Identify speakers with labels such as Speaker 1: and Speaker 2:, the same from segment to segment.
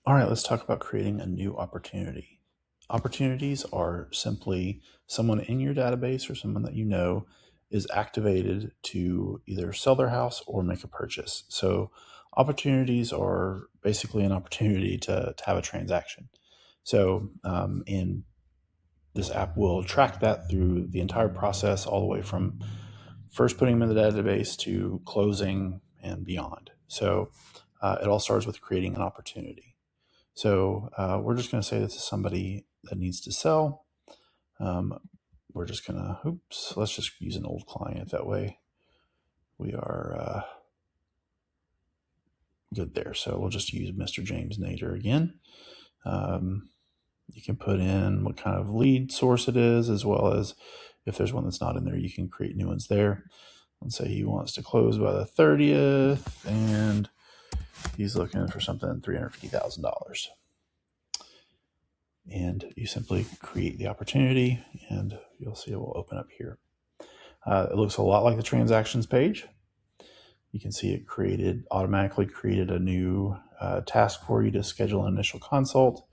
Speaker 1: All right, let's talk about creating a new opportunity. Opportunities are simply someone in your database or someone that you know is activated to either sell their house or make a purchase. So, opportunities are basically an opportunity to have a transaction. And this app will track that through the entire process, all the way from first putting them in the database to closing and beyond. It all starts with creating an opportunity. We're just going to say this is somebody that needs to sell. We're just going to, let's just use an old client. That way we are good there. So we'll just use Mr. James Nader again. You can put in what kind of lead source it is, as well as if there's one that's not in there, you can create new ones there. Let's say he wants to close by the 30th and he's looking for something $350,000. And you simply create the opportunity and you'll see it will open up here. It looks a lot like the transactions page. You can see it automatically created a new task for you to schedule an initial consult.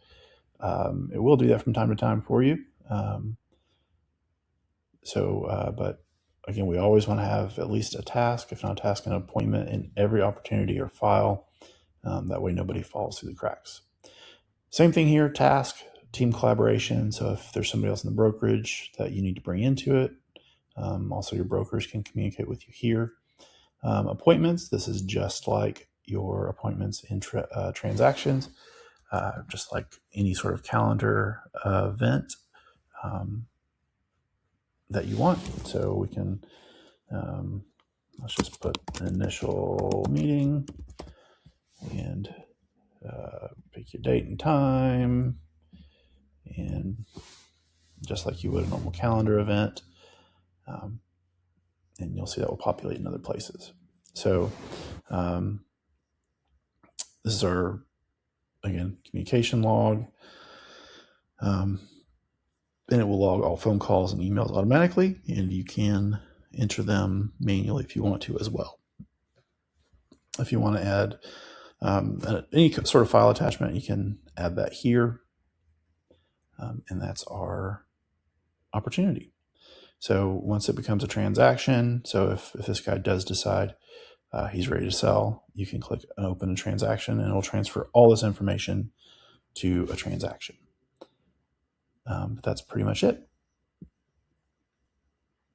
Speaker 1: It will do that from time to time for you. But again, we always want to have at least a task, if not a task, an appointment in every opportunity or file. That way nobody falls through the cracks. Same thing here, task, team collaboration. So if there's somebody else in the brokerage that you need to bring into it, also your brokers can communicate with you here. Appointments, this is just like your appointments in transactions, just like any sort of calendar event that you want. So we can, let's just put an initial meeting and pick your date and time, and just like you would a normal calendar event. And you'll see that will populate in other places. So this is our, again, communication log. And it will log all phone calls and emails automatically, and you can enter them manually if you want to as well. If you want to add any sort of file attachment, you can add that here. And that's our opportunity. So once it becomes a transaction, so if this guy does decide he's ready to sell, you can click open a transaction and it'll transfer all this information to a transaction. But that's pretty much it.